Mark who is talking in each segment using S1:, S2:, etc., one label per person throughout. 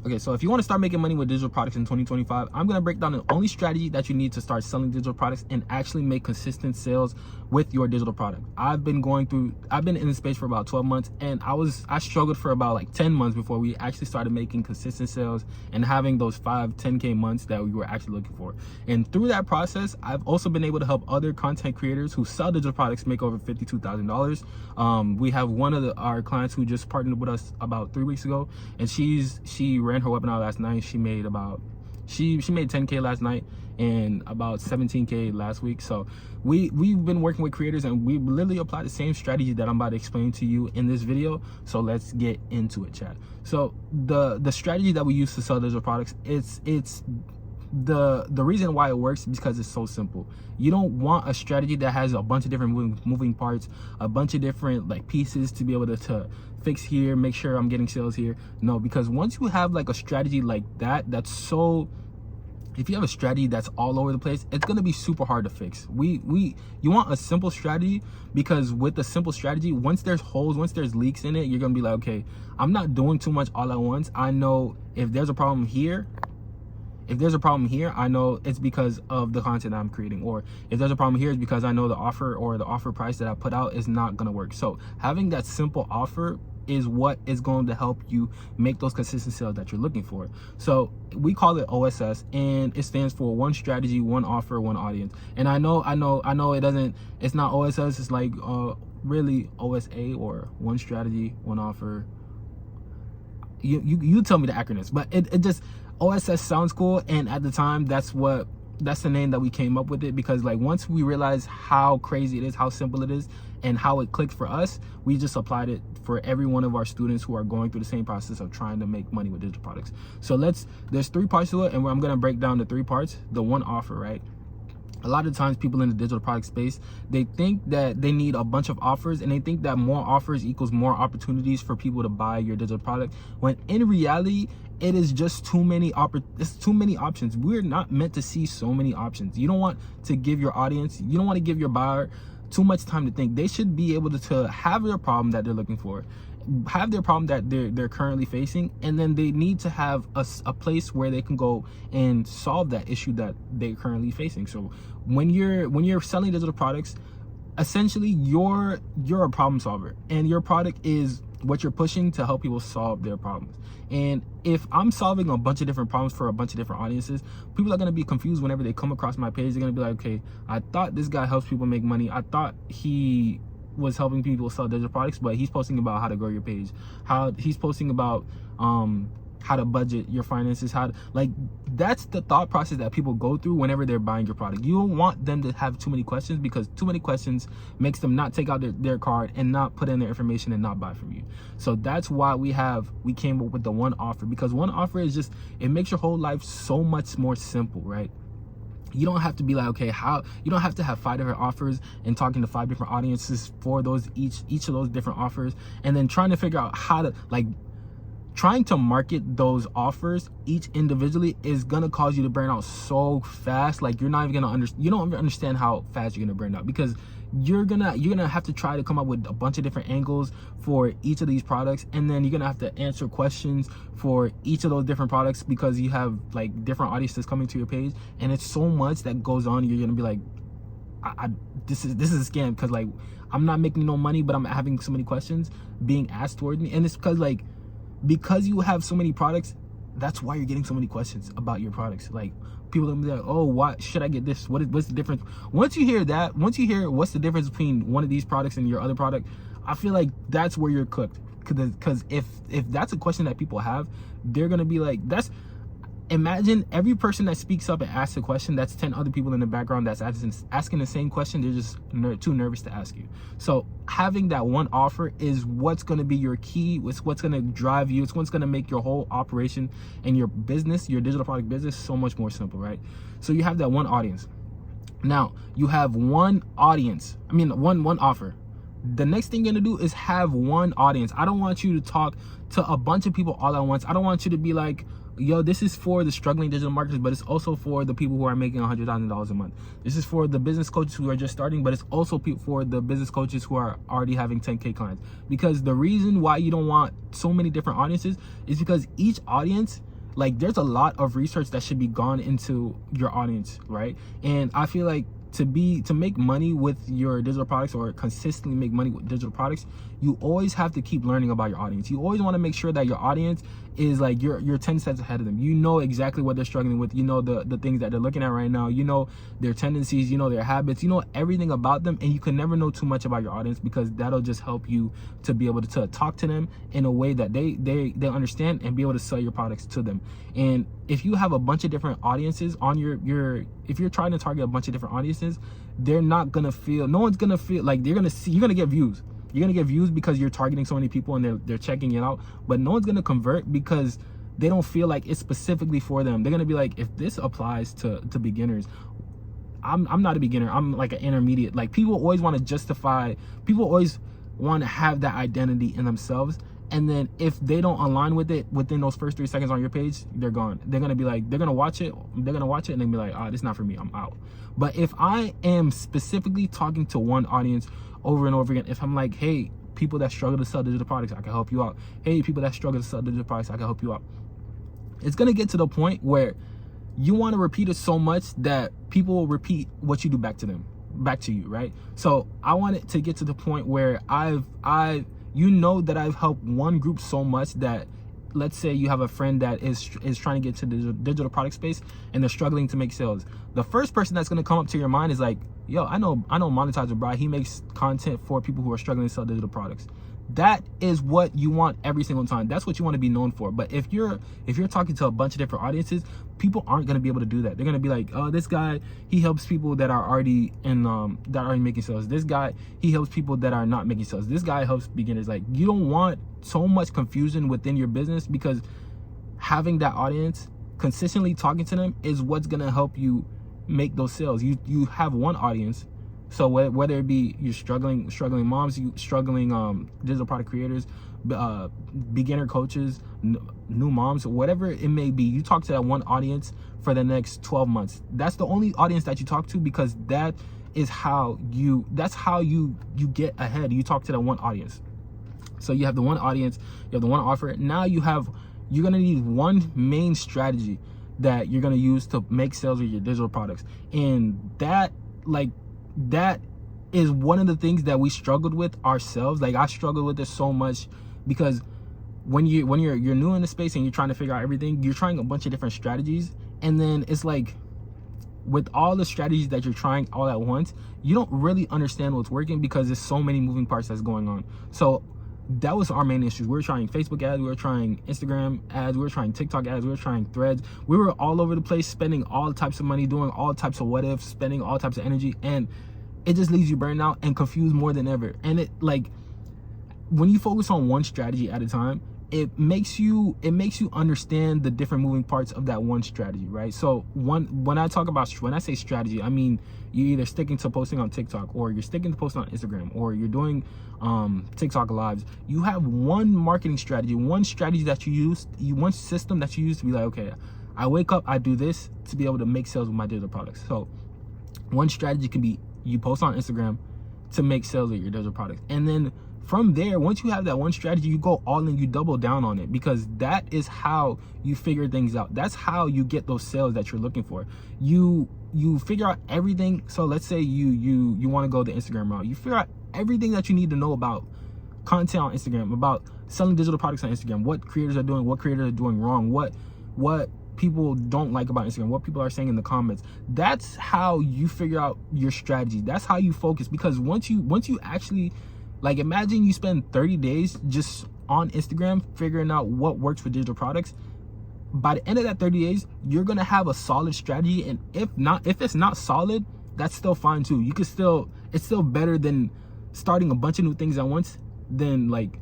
S1: Okay, so if you want to start making money with digital products in 2025, I'm going to break down the only strategy that you need to start selling digital products and actually make consistent sales with your digital product. I've been in this space for about 12 months, and I struggled for about like 10 months before we actually started making consistent sales and having those 10K months that we were actually looking for. And through that process, I've also been able to help other content creators who sell digital products make over $52,000. We have one of our clients who just partnered with us about 3 weeks ago, and she ran her webinar last night. She made 10K last night and about 17K last week. So we've been working with creators, and we literally apply the same strategy that I'm about to explain to you in this video. So let's get into it, chat. So the strategy that we use to sell digital products, it's the reason why it works is because it's so simple. You don't want a strategy that has a bunch of different moving parts, a bunch of different like pieces to be able to fix here, make sure I'm getting sales here. No, because once you have like a strategy like that, if you have a strategy that's all over the place, it's going to be super hard to fix. You want a simple strategy, because with a simple strategy, once there's holes, once there's leaks in it, you're going to be like, okay, I'm not doing too much all at once. I know if there's a problem here, I know it's because of the content I'm creating, or if there's a problem here, it's because I know the offer price that I put out is not going to work. So having that simple offer is what is going to help you make those consistent sales that you're looking for. So we call it OSS, and it stands for one strategy, one offer, one audience. And I know it's not OSS, it's like really OSA, or one strategy, one offer. You tell me the acronyms, but it just, OSS sounds cool, and at the time that's the name that we came up with it, because like once we realized how crazy it is, how simple it is, and how it clicked for us, we just applied it for every one of our students who are going through the same process of trying to make money with digital products. So there's 3 parts to it, and I'm going to break down the 3 parts. The one offer, right? A lot of times people in the digital product space, they think that they need a bunch of offers, and they think that more offers equals more opportunities for people to buy your digital product, when in reality, it is just too many options. We're not meant to see so many options. You don't want to give your audience, you don't want to give your buyer too much time to think. They should be able to have their problem that they're looking for, have their problem that they're currently facing, and then they need to have a place where they can go and solve that issue that they're currently facing. So when you're selling digital products, essentially you're a problem solver, and your product is what you're pushing to help people solve their problems. And if I'm solving a bunch of different problems for a bunch of different audiences, people are going to be confused whenever they come across my page. They're going to be like, okay, I thought this guy helps people make money. I thought he was helping people sell digital products, but he's posting about how to grow your page, how he's posting about how to budget your finances, that's the thought process that people go through whenever they're buying your product. You don't want them to have too many questions, because too many questions makes them not take out their card and not put in their information and not buy from you. So that's why we came up with the one offer, because one offer is just, it makes your whole life so much more simple, right? You don't have to be like, okay, you don't have to have 5 different offers and talking to 5 different audiences for those each of those different offers, and then trying to figure out how to trying to market those offers each individually is gonna cause you to burn out so fast. Like you don't even understand how fast you're gonna burn out, because you're gonna have to try to come up with a bunch of different angles for each of these products, and then you're gonna have to answer questions for each of those different products, because you have like different audiences coming to your page, and it's so much that goes on. You're gonna be like, this is a scam, because like I'm not making no money, but I'm having so many questions being asked toward me. And it's because you have so many products, that's why you're getting so many questions about your products. Like people are gonna be like, oh, why should I get this? What's the difference? Once you hear what's the difference between one of these products and your other product, I feel like that's where you're cooked. Because if that's a question that people have, they're gonna be like, imagine every person that speaks up and asks a question, that's 10 other people in the background that's asking the same question. They're just too nervous to ask you. So having that one offer is what's going to be your key. It's what's going to drive you. It's what's going to make your whole operation and your business, your digital product business, so much more simple, right? So you have that one audience. Now you have one offer. The next thing you're gonna do is have one audience. I don't want you to talk to a bunch of people all at once. I don't want you to be like, yo, this is for the struggling digital marketers, but it's also for the people who are making $100,000 a month. This is for the business coaches who are just starting, but it's also for the business coaches who are already having 10K clients. Because the reason why you don't want so many different audiences is because each audience Like, there's a lot of research that should be gone into your audience, right? And I feel like to make money with your digital products, or consistently make money with digital products, you always have to keep learning about your audience. You always want to make sure that your audience is like, you're 10 steps ahead of them. You know exactly what they're struggling with. You know the things that they're looking at right now. You know their tendencies, you know their habits, you know everything about them. And you can never know too much about your audience, because that'll just help you to be able to talk to them in a way that they understand, and be able to sell your products to them. And if you have a bunch of different audiences on if you're trying to target a bunch of different audiences, no one's gonna feel like you're gonna get views. You're gonna get views because you're targeting so many people and they're checking it out, but no one's gonna convert because they don't feel like it's specifically for them. They're gonna be like, if this applies to beginners, I'm not a beginner, I'm like an intermediate. Like, people always want to justify, people always want to have that identity in themselves, and then if they don't align with it within those first 3 seconds on your page, they're gone. They're gonna be like, they're gonna watch it and then be like, this is not for me, I'm out. But if I am specifically talking to one audience over and over again, if I'm like, hey, people that struggle to sell digital products, I can help you out. Hey, people that struggle to sell digital products, I can help you out. It's gonna get to the point where you want to repeat it so much that people will repeat what you do back to you, right? So I want it to get to the point where I've that I've helped one group so much that, let's say you have a friend that is trying to get to the digital product space and they're struggling to make sales. The first person that's going to come up to your mind is like, yo, I know Monetizer Bri. He makes content for people who are struggling to sell digital products. That is what you want every single time. That's what you want to be known for. But if you're talking to a bunch of different audiences, people aren't going to be able to do that. They're going to be like, oh, this guy, he helps people that are already making sales. This guy, he helps people that are not making sales. This guy helps beginners. Like, you don't want so much confusion within your business, because having that audience, consistently talking to them, is what's going to help you make those sales. You have one audience. So whether it be you're struggling moms, struggling digital product creators, beginner coaches, new moms, whatever it may be, you talk to that one audience for the next 12 months. That's the only audience that you talk to, because that's how you get ahead. You talk to that one audience. So you have the one audience, you have the one offer. Now you're gonna need one main strategy that you're gonna use to make sales with your digital products, and that is one of the things that we struggled with ourselves. Like, I struggled with this so much, because when you're new in the space and you're trying to figure out everything, you're trying a bunch of different strategies, and then it's like, with all the strategies that you're trying all at once, you don't really understand what's working, because there's so many moving parts that's going on. So that was our main issue. We were trying Facebook ads, we were trying Instagram ads, we were trying TikTok ads, we were trying Threads. We were all over the place, spending all types of money, doing all types of what ifs, spending all types of energy, and it just leaves you burned out and confused more than ever. And it, like, when you focus on one strategy at a time, it makes you understand the different moving parts of that one strategy, right? So when I say strategy, I mean you're either sticking to posting on TikTok, or you're sticking to posting on Instagram, or you're doing TikTok lives. You have one marketing strategy, one strategy that you use, one system that you use to be like, okay, I wake up, I do this to be able to make sales with my digital products. So one strategy can be, you post on Instagram to make sales with your digital products. And then from there, once you have that one strategy, you go all in, you double down on it, because that is how you figure things out. That's how you get those sales that you're looking for. You figure out everything. So let's say you want to go the Instagram route. You figure out everything that you need to know about content on Instagram, about selling digital products on Instagram, what creators are doing, what creators are doing wrong, what people don't like about Instagram, what people are saying in the comments. That's how you figure out your strategy. That's how you focus, because once you actually, like, imagine you spend 30 days just on Instagram figuring out what works for digital products. By the end of that 30 days, you're gonna have a solid strategy, and if it's not solid, that's still fine too. It's still better than starting a bunch of new things at once. Then like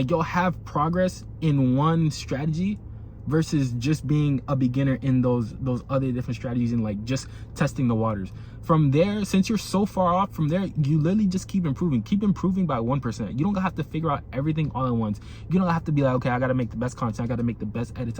S1: you'll have progress in one strategy versus just being a beginner in those other different strategies and like just testing the waters. From there, since you're so far off from there, you literally just keep improving by 1%. You don't have to figure out everything all at once. You don't have to be like, okay, I gotta make the best content, I gotta make the best edits,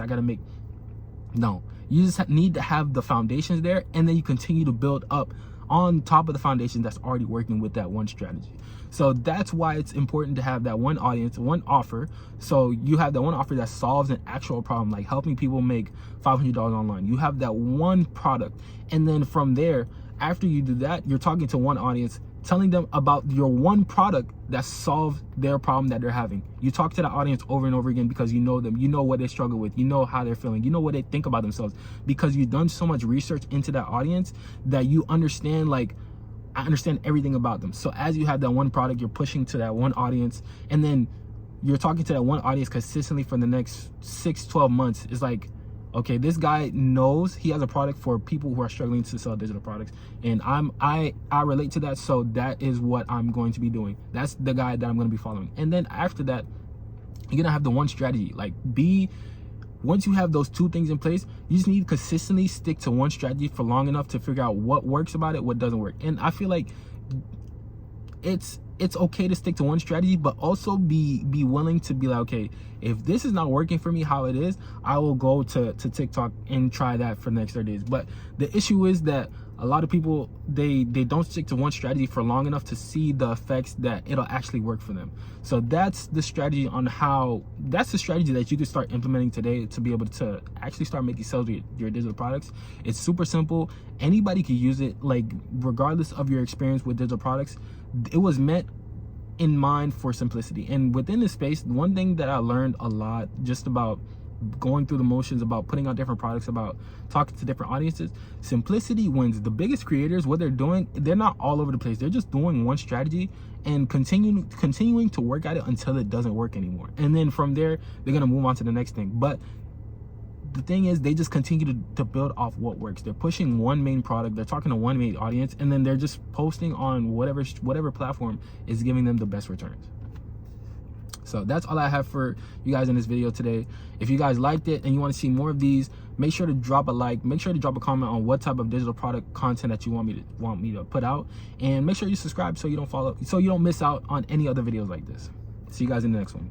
S1: no, you just need to have the foundations there, and then you continue to build up on top of the foundation that's already working with that one strategy. So that's why it's important to have that one audience, one offer. So you have that one offer that solves an actual problem, like helping people make $500 online. You have that one product, and then from there, after you do that, you're talking to one audience, telling them about your one product that solves their problem that they're having. You talk to the audience over and over again because you know them, you know what they struggle with, you know how they're feeling, you know what they think about themselves, because you've done so much research into that audience that you understand, like, I understand everything about them. So as you have that one product, you're pushing to that one audience, and then you're talking to that one audience consistently for the next 6-12 months. It's like, okay, this guy knows he has a product for people who are struggling to sell digital products, and I relate to that, so that is what I'm going to be doing. That's the guy that I'm going to be following. And then after that, you're gonna have the one strategy. Like, once you have those two things in place, you just need to consistently stick to one strategy for long enough to figure out what works about it, what doesn't work. And I feel like it's okay to stick to one strategy, but also be willing to be like, okay, if this is not working for me how it is, I will go to TikTok and try that for the next 30 days. But the issue is that a lot of people, they don't stick to one strategy for long enough to see the effects that it'll actually work for them. So that's the strategy that's the strategy that you can start implementing today to be able to actually start making sales with your digital products. It's super simple. Anybody can use it, like, regardless of your experience with digital products. It was meant in mind for simplicity. And within this space, one thing that I learned a lot just about going through the motions, about putting out different products, about talking to different audiences, simplicity wins. The biggest creators, what they're doing, they're not all over the place. They're just doing one strategy and continuing to work at it until it doesn't work anymore. And then from there, they're going to move on to the next thing. But the thing is, they just continue to build off what works. They're pushing one main product, they're talking to one main audience, and then they're just posting on whatever platform is giving them the best returns. So that's all I have for you guys in this video today. If you guys liked it and you want to see more of these, make sure to drop a like, make sure to drop a comment on what type of digital product content that you want me to put out, and make sure you subscribe so you don't miss out on any other videos like this. See you guys in the next one.